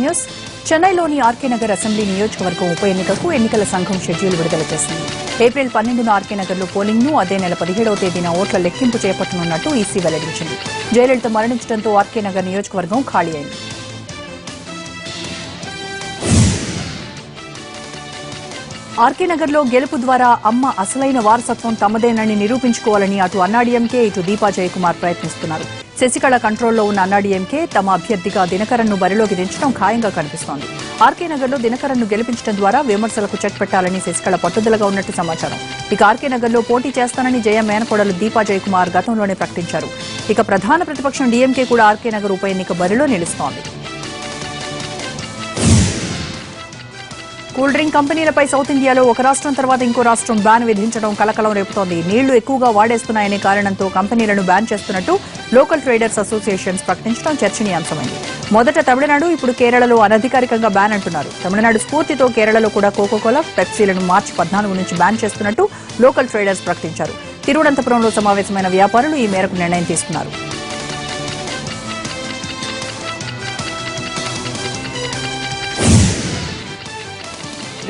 News. చెన్నైలోని RK Nagar assembly నియోజకవర్గం ఉప ఎన్నికకు ఎన్నికల సంఘం షెడ్యూల్ విడుదల చేసింది. ఏప్రిల్ 12న ఆర్కే నగర్లో పోలింగ్ను, అదే నెల 17వ తేదీన ఓట్ల లెక్కింపు చేపట్టనున్నట్టు ఈసీ వెల్లడించింది. జయలలిత మరణించడంతో ఆర్కే నగర్ నియోజకవర్గం ఖాళీ అయింది. ఆర్కే నగర్లో గెలుపు ద్వారా అమ్మ అసలైన వారసత్వం తమదేనని నిరూపించుకోవాలని అటు అన్నాడీఎంకే, ఇటు దీపా జయకుమార్ ప్రయత్నిస్తున్నారు. శశికళ కంట్రోల్లో ఉన్న అన్నాడీఎంకే తమ అభ్యర్థిగా దినకరన్ను బరిలోకి దించడం ఖాయంగా కనిపిస్తోంది. ఆర్కే నగర్లో దినకరన్ను గెలిపించడం ద్వారా విమర్శలకు చెక్ పెట్టాలని శశికళ పట్టుదలగా ఉన్నట్టు సమాచారం. ఇక ఆర్కే నగర్లో పోటీ చేస్తానని జయ మేనకోడలు దీపా జయకుమార్ గతంలోనే ప్రకటించారు. ఇక ప్రధాన ప్రతిపక్షం డీఎంకే కూడా ఆర్కే నగర్ ఉప ఎన్నిక బరిలో నిలుస్తోంది. కూల్ డ్రింక్ కంపెనీలపై సౌత్ ఇండియాలో ఒక రాష్ట్రం తర్వాత ఇంకో రాష్ట్రం బ్యాన్ విధించడం కలకలం రేపుతోంది. నీళ్లు ఎక్కువగా వాడేస్తున్నాయనే కారణంతో కంపెనీలను బ్యాన్ చేస్తున్నట్టు లోకల్ ట్రేడర్స్ అసోసియేషన్స్ ప్రకటించడం చర్చనీయాంశమైంది. మొదట తమిళనాడు, ఇప్పుడు కేరళలో అనధికారికంగా బ్యాన్ అంటున్నారు. తమిళనాడు స్ఫూర్తితో కేరళలో కూడా కోకోకోలా, పెప్సీలను మార్చి 14 నుంచి బ్యాన్ చేస్తున్నట్టు లోకల్ ట్రేడర్స్ ప్రకటించారు. తిరువనంతపురంలో సమావేశమైన వ్యాపారులు ఈ మేరకు నిర్ణయం తీసుకున్నారు.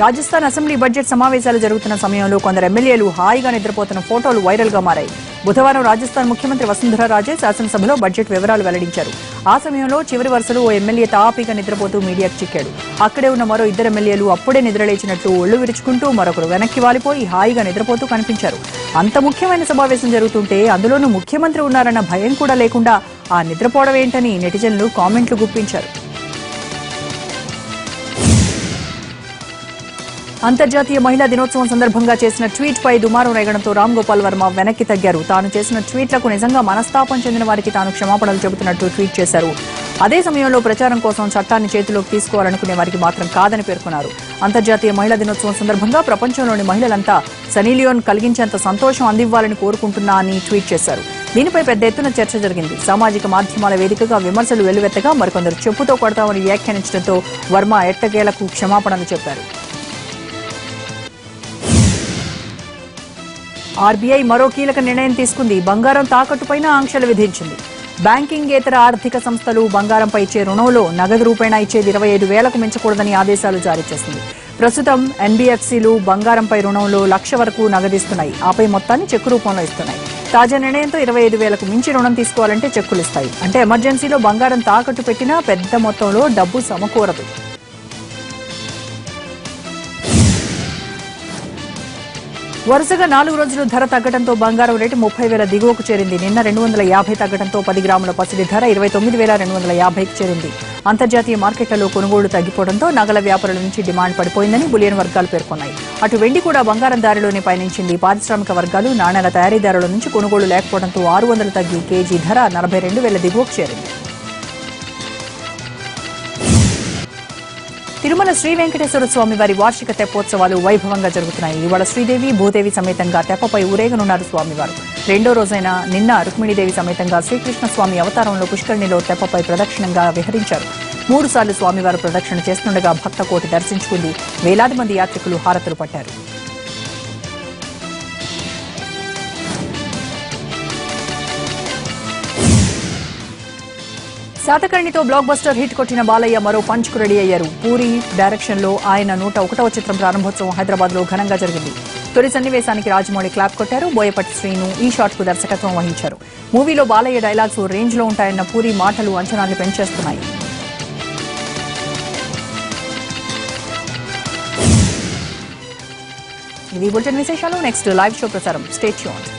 రాజస్థాన్ అసెంబ్లీ బడ్జెట్ సమావేశాలు జరుగుతున్న సమయంలో కొందరు ఎమ్మెల్యేలు హాయిగా నిద్రపోతున్న ఫోటోలు వైరల్ గా మారాయి. బుధవారం రాజస్థాన్ ముఖ్యమంత్రి వసుంధరా రాజే శాసనసభలో బడ్జెట్ వివరాలు వెల్లడించారు. ఆ సమయంలో చివరి వరుసలో ఓ ఎమ్మెల్యే తాపీగా నిద్రపోతూ మీడియాకు చిక్కాడు. అక్కడే ఉన్న మరో 2 ఎమ్మెల్యేలు అప్పుడే నిద్రలేచినట్లు ఒళ్లు విరుచుకుంటూ, మరొకరు వెనక్కి వాలిపోయి హాయిగా నిద్రపోతూ కనిపించారు. అంత ముఖ్యమైన సమావేశం జరుగుతుంటే అందులోనూ ముఖ్యమంత్రి ఉన్నారన్న భయం కూడా లేకుండా ఆ నిద్రపోవడం ఏంటని నెటిజన్లు కామెంట్లు గుప్పించారు. అంతర్జాతీయ మహిళా దినోత్సవం సందర్భంగా చేసిన ట్వీట్ పై దుమారం రేగడంతో రామ్ గోపాల్ వర్మ వెనక్కి తగ్గారు. తాను చేసిన ట్వీట్లకు నిజంగా మనస్తాపం చెందిన వారికి తాను క్షమాపణలు చెబుతున్నట్టు ట్వీట్ చేశారు. అదే సమయంలో ప్రచారం కోసం చట్టాన్ని చేతిలోకి తీసుకోవాలనుకునే వారికి మాత్రం కాదని పేర్కొన్నారు. అంతర్జాతీయ మహిళా దినోత్సవం సందర్భంగా ప్రపంచంలోని మహిళలంతా సనీలియోన్ కలిగించేంత సంతోషం అందివ్వాలని కోరుకుంటున్నా అని ట్వీట్ చేశారు. దీనిపై పెద్ద ఎత్తున చర్చ జరిగింది. సామాజిక మాధ్యమాల వేదికగా విమర్శలు వెల్లువెత్తగా మరికొందరు చెప్పుతో కొడతామని వ్యాఖ్యానించడంతో వర్మ ఎట్టకేలకు క్షమాపణలు చెప్పారు. ఆర్బీఐ మరో కీలక నిర్ణయం తీసుకుంది. బంగారం తాకట్టుపైన ఆంక్షలు విధించింది. బ్యాంకింగేతర ఆర్థిక సంస్థలు బంగారంపై ఇచ్చే రుణంలో నగదు రూపేణా ఇచ్చేది 25,000కు మించకూడదని ఆదేశాలు జారీ చేసింది. ప్రస్తుతం ఎన్బీఎఫ్సీలు బంగారంపై రుణంలో 1,00,000 వరకు నగదిస్తున్నాయి. ఆపై మొత్తాన్ని చెక్కు రూపంలో ఇస్తున్నాయి. తాజా నిర్ణయంతో 25,000కు మించి రుణం తీసుకోవాలంటే చెక్కులు ఇస్తాయి. అంటే ఎమర్జెన్సీలో బంగారం తాకట్టు పెట్టినా పెద్ద మొత్తంలో డబ్బు సమకూరదు. వరుసగా 4 రోజులు ధర తగ్గడంతో బంగారం రేటు 30,000 దిగువకు చేరింది. నిన్న 250 తగ్గడంతో 10 గ్రాముల పసిడి ధర 29,250కి చేరింది. అంతర్జాతీయ మార్కెట్లలో కొనుగోళ్లు తగ్గిపోవడంతో నగల వ్యాపారుల నుంచి డిమాండ్ పడిపోయిందని బులియన్ వర్గాలు పేర్కొన్నాయి. అటు వెండి కూడా బంగారం దారిలోనే పయనించింది. పారిశ్రామిక వర్గాలు, నాణేల తయారీదారుల నుంచి కొనుగోళ్లు లేకపోవడంతో 600 తగ్గి కేజీ ధర 42,000 దిగువకు చేరింది. తిరుమల శ్రీ వెంకటేశ్వర స్వామి వారి వార్షిక తెప్పోత్సవాలు వైభవంగా జరుగుతున్నాయి. ఇవాళ శ్రీదేవి, భూదేవి సమేతంగా తెప్పపై ఊరేగనున్నారు స్వామివారు. 2వ రోజైన నిన్న రుక్మిణీదేవి సమేతంగా శ్రీకృష్ణ స్వామి అవతారంలో పుష్కరిణిలో తెప్పపై ప్రదక్షిణంగా విహరించారు. 3 సార్లు స్వామివారు ప్రదక్షిణ చేస్తుండగా భక్త కోటి దర్శించుకుంది. వేలాది మంది యాత్రికులు హారతులు పట్టారు. శాతకర్ణితో బ్లాక్ బస్టర్ హిట్ కొట్టిన బాలయ్య మరో పంచ్ కు రెడీ అయ్యారు. పూరి డైరెక్షన్ లో ఆయన 101వ చిత్రం ప్రారంభోత్సవం హైదరాబాద్ లో ఘనంగా జరిగింది. తొలి సన్నివేశానికి రాజమౌళి క్లాప్ కొట్టారు. బోయపట్టి శ్రీను ఈ షాట్ కు దర్శకత్వం వహించారు. మూవీలో బాలయ్య డైలాగ్స్ రేంజ్ లో ఉంటాయన్న పూరి మాటలు అంచనాల్ని పెంచేస్తున్నాయి. ఇది బులెటిన్ విశేషాలు. నెక్స్ట్ లైవ్ షో ప్రసారం. Stay tuned.